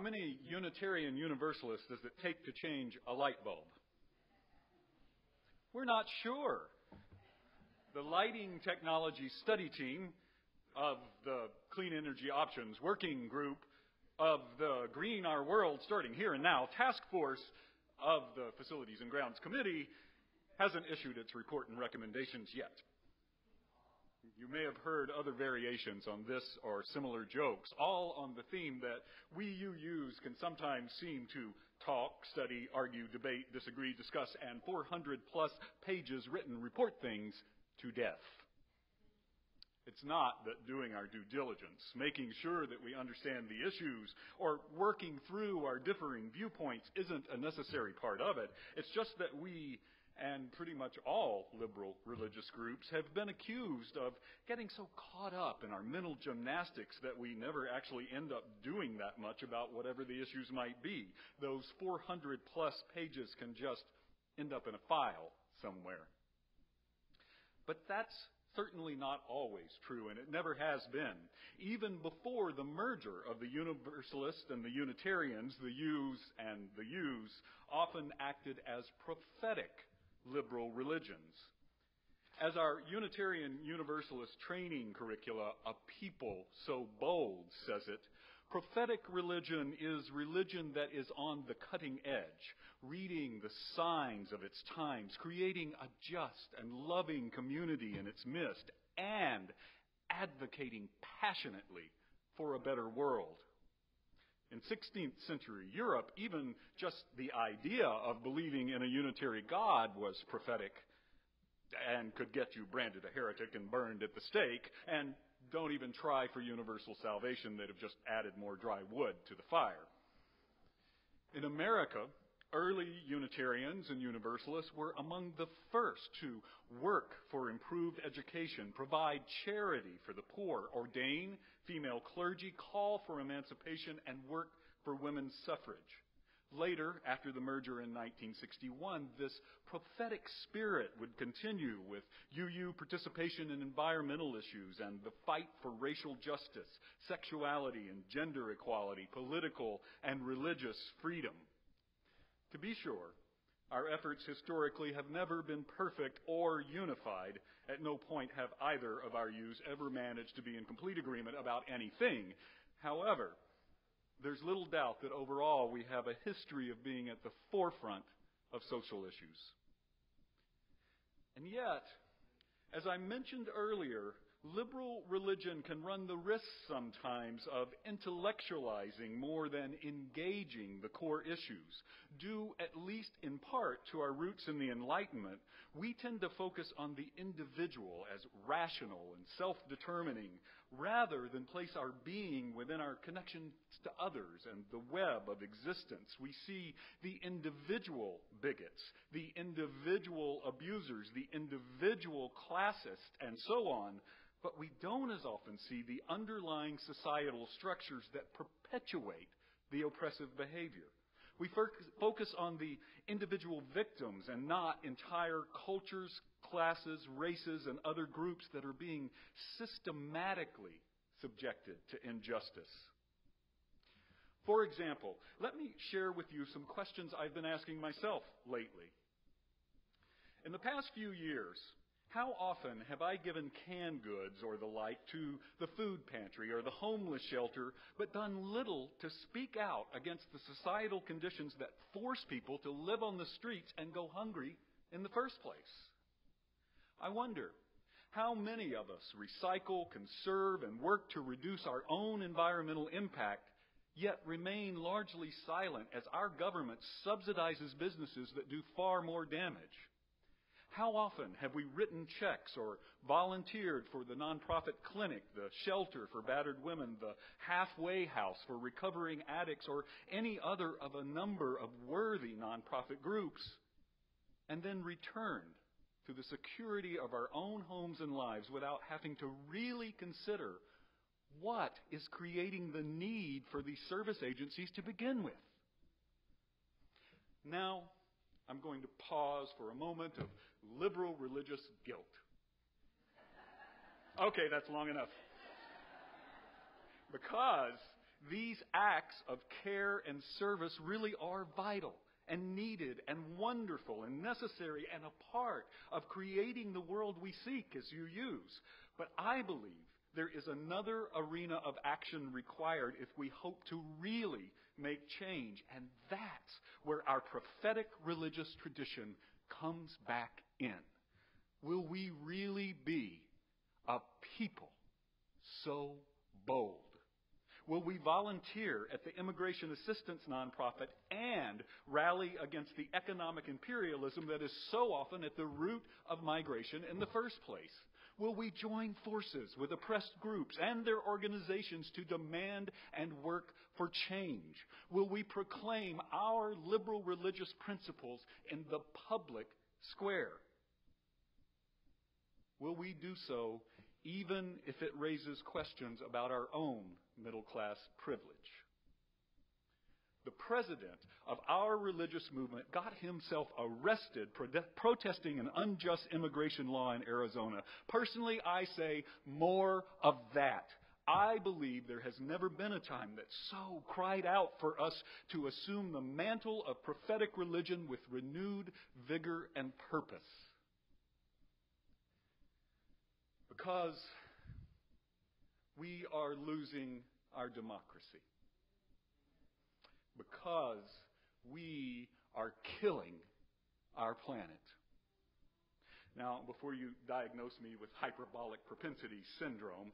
How many Unitarian Universalists does it take to change a light bulb? We're not sure. The Lighting Technology Study Team of the Clean Energy Options Working Group of the Green Our World Starting Here and Now Task Force of the Facilities and Grounds Committee hasn't issued its report and recommendations yet. You may have heard other variations on this or similar jokes, all on the theme that we UUs can sometimes seem to talk, study, argue, debate, disagree, discuss, and 400 plus pages written report things to death. It's not that doing our due diligence, making sure that we understand the issues, or working through our differing viewpoints isn't a necessary part of it. It's just that we, and pretty much all liberal religious groups, have been accused of getting so caught up in our mental gymnastics that we never actually end up doing that much about whatever the issues might be. Those 400 plus pages can just end up in a file somewhere. But that's certainly not always true, and it never has been. Even before the merger of the Universalists and the Unitarians, the U's and the U's often acted as prophetic liberal religions. As our Unitarian Universalist training curricula, A People So Bold, says it, prophetic religion is religion that is on the cutting edge, reading the signs of its times, creating a just and loving community in its midst, and advocating passionately for a better world. In 16th century Europe, even just the idea of believing in a unitary God was prophetic and could get you branded a heretic and burned at the stake, and don't even try for universal salvation. They'd have just added more dry wood to the fire. In America, early Unitarians and Universalists were among the first to work for improved education, provide charity for the poor, ordain female clergy, call for emancipation, and work for women's suffrage. Later, after the merger in 1961, this prophetic spirit would continue with UU participation in environmental issues and the fight for racial justice, sexuality and gender equality, political and religious freedom. To be sure, our efforts historically have never been perfect or unified. At no point have either of our U's ever managed to be in complete agreement about anything. However, there's little doubt that overall we have a history of being at the forefront of social issues. And yet, as I mentioned earlier, liberal religion can run the risk sometimes of intellectualizing more than engaging the core issues. Due at least in part to our roots in the Enlightenment, we tend to focus on the individual as rational and self-determining, rather than place our being within our connections to others and the web of existence. We see the individual bigots, the individual abusers, the individual classists, and so on, but we don't as often see the underlying societal structures that perpetuate the oppressive behavior. We focus on the individual victims and not entire cultures, classes, races, and other groups that are being systematically subjected to injustice. For example, let me share with you some questions I've been asking myself lately. In the past few years, how often have I given canned goods or the like to the food pantry or the homeless shelter, but done little to speak out against the societal conditions that force people to live on the streets and go hungry in the first place? I wonder, how many of us recycle, conserve, and work to reduce our own environmental impact, yet remain largely silent as our government subsidizes businesses that do far more damage? How often have we written checks or volunteered for the nonprofit clinic, the shelter for battered women, the halfway house for recovering addicts, or any other of a number of worthy nonprofit groups, and then returned to the security of our own homes and lives without having to really consider what is creating the need for these service agencies to begin with? Now, I'm going to pause for a moment of liberal religious guilt. Okay, that's long enough. Because These acts of care and service really are vital and needed and wonderful and necessary and a part of creating the world we seek as UUs. But I believe there is another arena of action required if we hope to really make change, and that's where our prophetic religious tradition comes back in. Will we really be a people so bold? Will we volunteer at the immigration assistance nonprofit and rally against the economic imperialism that is so often at the root of migration in the first place? Will we join forces with oppressed groups and their organizations to demand and work for change? Will we proclaim our liberal religious principles in the public square? Will we do so even if it raises questions about our own middle-class privilege? The president of our religious movement got himself arrested protesting an unjust immigration law in Arizona. Personally, I say more of that. I believe there has never been a time that so cried out for us to assume the mantle of prophetic religion with renewed vigor and purpose. Because we are losing our democracy. Because we are killing our planet. Now, before you diagnose me with hyperbolic propensity syndrome,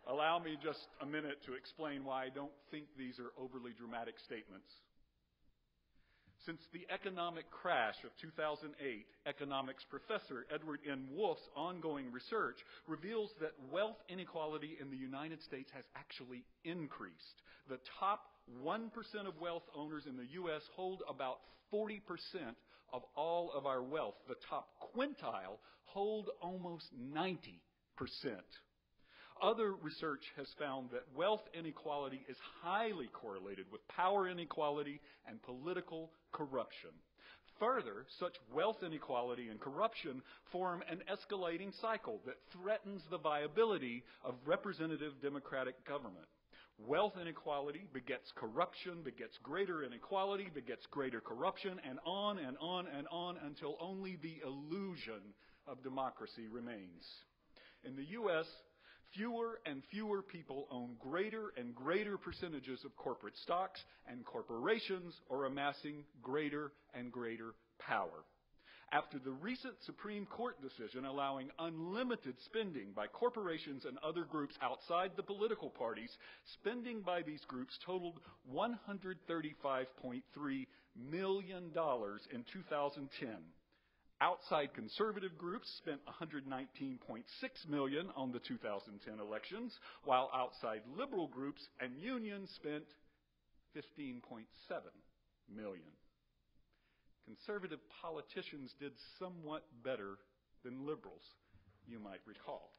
allow me just a minute to explain why I don't think these are overly dramatic statements. Since the economic crash of 2008, economics professor Edward N. Wolf's ongoing research reveals that wealth inequality in the United States has actually increased. The top 1% of wealth owners in the U.S. hold about 40% of all of our wealth. The top quintile hold almost 90%. Other research has found that wealth inequality is highly correlated with power inequality and political corruption. Further, such wealth inequality and corruption form an escalating cycle that threatens the viability of representative democratic government. Wealth inequality begets corruption, begets greater inequality, begets greater corruption, and on and on and on until only the illusion of democracy remains. In the U.S., fewer and fewer people own greater and greater percentages of corporate stocks, and corporations are amassing greater and greater power. After the recent Supreme Court decision allowing unlimited spending by corporations and other groups outside the political parties, spending by these groups totaled $135.3 million in 2010. Outside conservative groups spent $119.6 million on the 2010 elections, while outside liberal groups and unions spent $15.7 million. Conservative politicians did somewhat better than liberals, you might recall.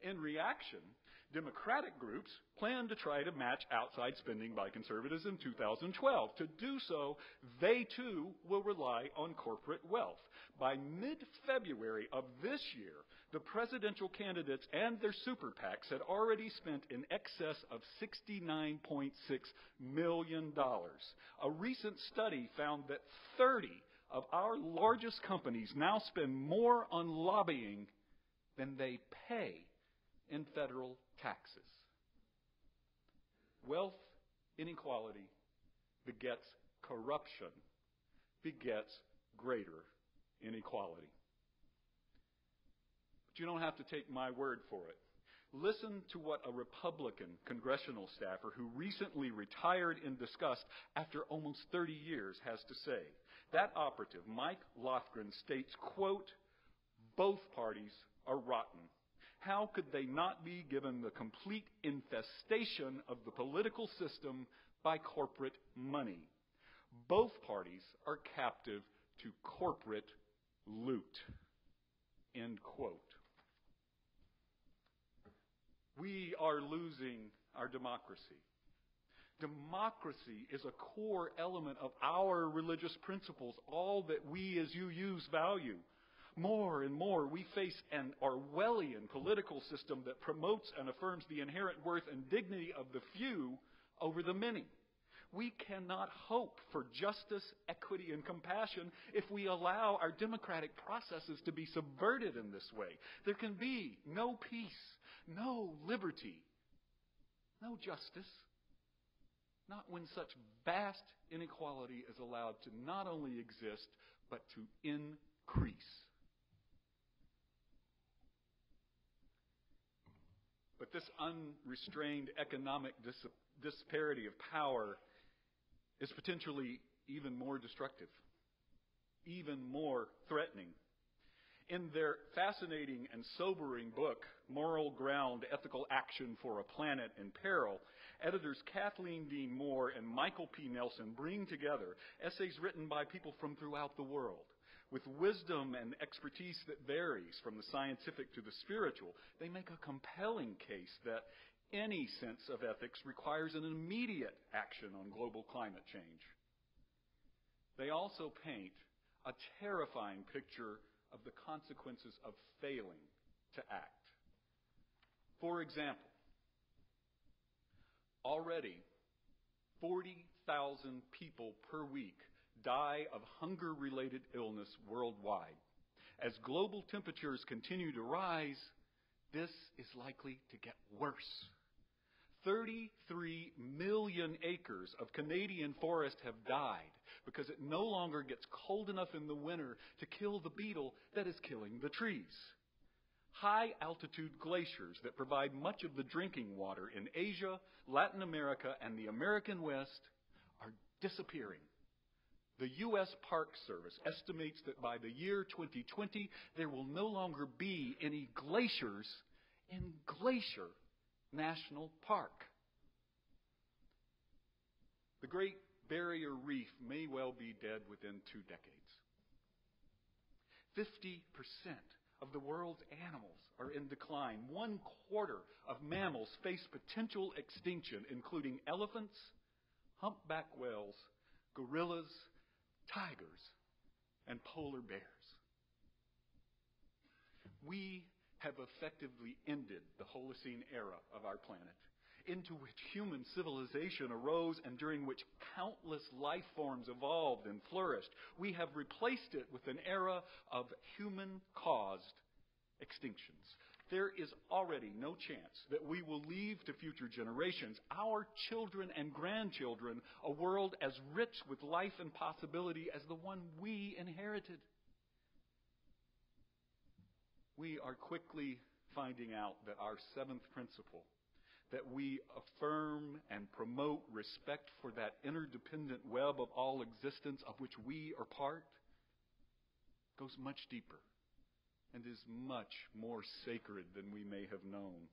In reaction, Democratic groups plan to try to match outside spending by conservatives in 2012. To do so, they too will rely on corporate wealth. By mid-February of this year, the presidential candidates and their super PACs had already spent in excess of $69.6 million. A recent study found that 30 of our largest companies now spend more on lobbying than they pay in federal taxes. Wealth inequality begets corruption, begets greater inequality. But you don't have to take my word for it. Listen to what a Republican congressional staffer who recently retired in disgust after almost 30 years has to say. That operative, Mike Lofgren, states, quote, "Both parties are rotten. How could they not be given the complete infestation of the political system by corporate money? Both parties are captive to corporate loot." End quote. We are losing our democracy. Democracy is a core element of our religious principles, all that we as UUs value. More and more, we face an Orwellian political system that promotes and affirms the inherent worth and dignity of the few over the many. We cannot hope for justice, equity, and compassion if we allow our democratic processes to be subverted in this way. There can be no peace, no liberty, no justice, not when such vast inequality is allowed to not only exist, but to increase. But this unrestrained economic disparity of power is potentially even more destructive, even more threatening. In their fascinating and sobering book, Moral Ground, Ethical Action for a Planet in Peril, editors Kathleen Dean Moore and Michael P. Nelson bring together essays written by people from throughout the world. With wisdom and expertise that varies from the scientific to the spiritual, they make a compelling case that any sense of ethics requires an immediate action on global climate change. They also paint a terrifying picture of the consequences of failing to act. For example, already 40,000 people per week die of hunger-related illness worldwide. As global temperatures continue to rise, this is likely to get worse. 33 million acres of Canadian forest have died because it no longer gets cold enough in the winter to kill the beetle that is killing the trees. High-altitude glaciers that provide much of the drinking water in Asia, Latin America, and the American West are disappearing. The U.S. Park Service estimates that by the year 2020, there will no longer be any glaciers in Glacier National Park. The Great Barrier Reef may well be dead within 2 decades. 50% of the world's animals are in decline. 1/4 of mammals face potential extinction, including elephants, humpback whales, gorillas, tigers, and polar bears. We have effectively ended the Holocene era of our planet, into which human civilization arose and during which countless life forms evolved and flourished. We have replaced it with an era of human-caused extinctions. There is already no chance that we will leave to future generations, our children and grandchildren, a world as rich with life and possibility as the one we inherited. We are quickly finding out that our seventh principle, that we affirm and promote respect for that interdependent web of all existence of which we are part, goes much deeper and is much more sacred than we may have known.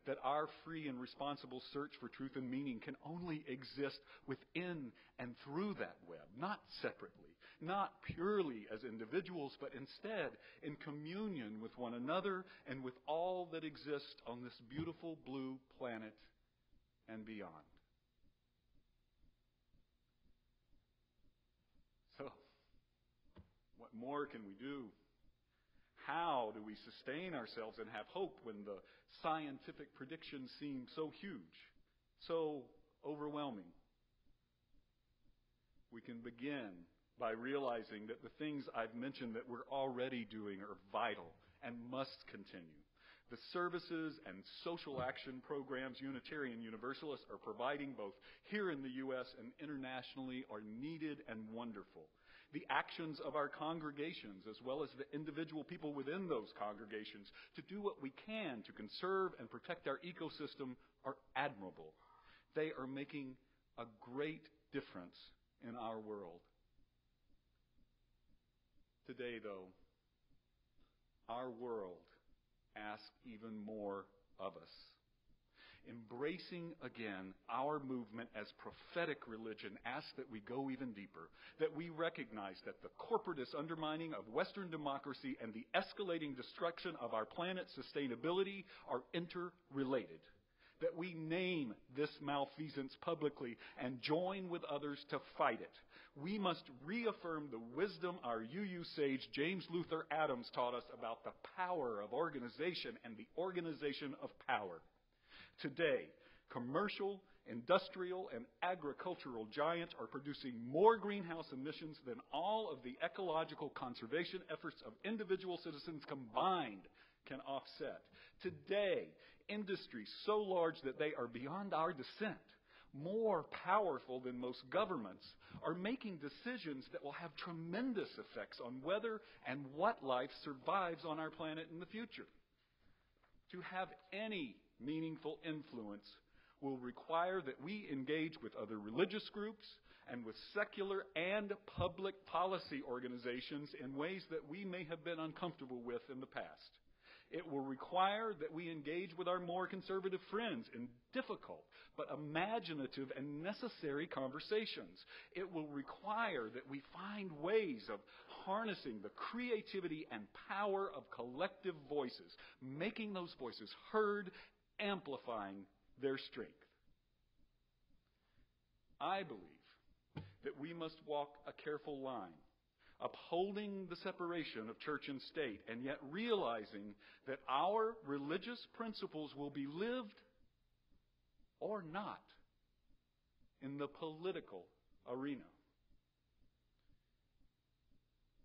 That our free and responsible search for truth and meaning can only exist within and through that web, not separately, not purely as individuals, but instead in communion with one another and with all that exists on this beautiful blue planet and beyond. So, what more can we do? How do we sustain ourselves and have hope when the scientific predictions seem so huge, so overwhelming? We can begin by realizing that the things I've mentioned that we're already doing are vital and must continue. The services and social action programs Unitarian Universalists are providing both here in the U.S. and internationally are needed and wonderful. The actions of our congregations, as well as the individual people within those congregations, to do what we can to conserve and protect our ecosystem are admirable. They are making a great difference in our world. Today, though, our world asks even more of us. Embracing again our movement as prophetic religion asks that we go even deeper, that we recognize that the corporatist undermining of Western democracy and the escalating destruction of our planet's sustainability are interrelated, that we name this malfeasance publicly and join with others to fight it. We must reaffirm the wisdom our UU sage James Luther Adams taught us about the power of organization and the organization of power. Today, commercial, industrial, and agricultural giants are producing more greenhouse emissions than all of the ecological conservation efforts of individual citizens combined can offset. Today, industries so large that they are beyond our descent, more powerful than most governments, are making decisions that will have tremendous effects on whether and what life survives on our planet in the future. To have any meaningful influence will require that we engage with other religious groups and with secular and public policy organizations in ways that we may have been uncomfortable with in the past. It will require that we engage with our more conservative friends in difficult but imaginative and necessary conversations. It will require that we find ways of harnessing the creativity and power of collective voices, making those voices heard, amplifying their strength. I believe that we must walk a careful line, upholding the separation of church and state, and yet realizing that our religious principles will be lived or not in the political arena.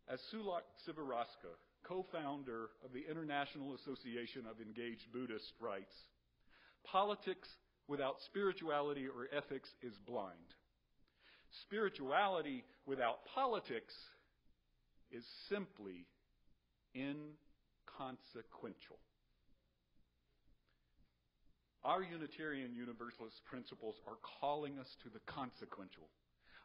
As Sulak Sivarajka, co-founder of the International Association of Engaged Buddhists, writes, "Politics without spirituality or ethics is blind. Spirituality without politics is simply inconsequential." Our Unitarian Universalist principles are calling us to the consequential.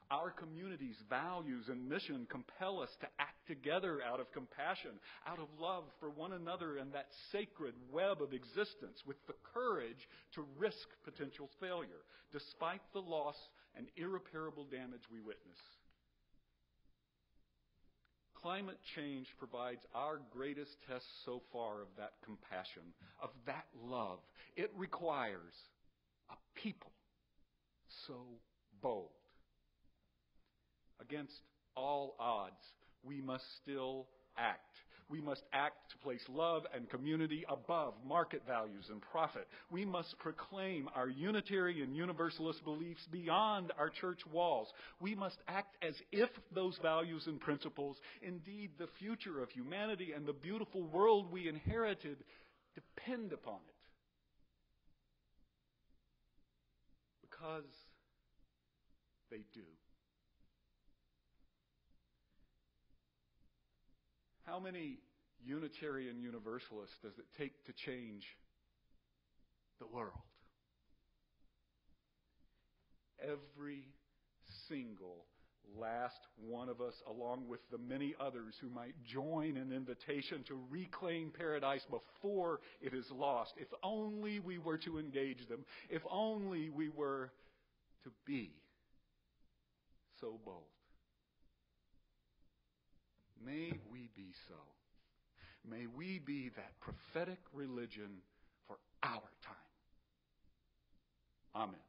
Our community's values and mission compel us to act together out of compassion, out of love for one another and that sacred web of existence, with the courage to risk potential failure, despite the loss and irreparable damage we witness. Climate change provides our greatest test so far of that compassion, of that love. It requires a people so bold. Against all odds, we must still act. We must act to place love and community above market values and profit. We must proclaim our Unitarian Universalist beliefs beyond our church walls. We must act as if those values and principles, indeed the future of humanity and the beautiful world we inherited, depend upon it. Because they do. How many Unitarian Universalists does it take to change the world? Every single last one of us, along with the many others who might join an invitation to reclaim paradise before it is lost. If only we were to engage them. If only we were to be so bold. May we be so. May we be that prophetic religion for our time. Amen.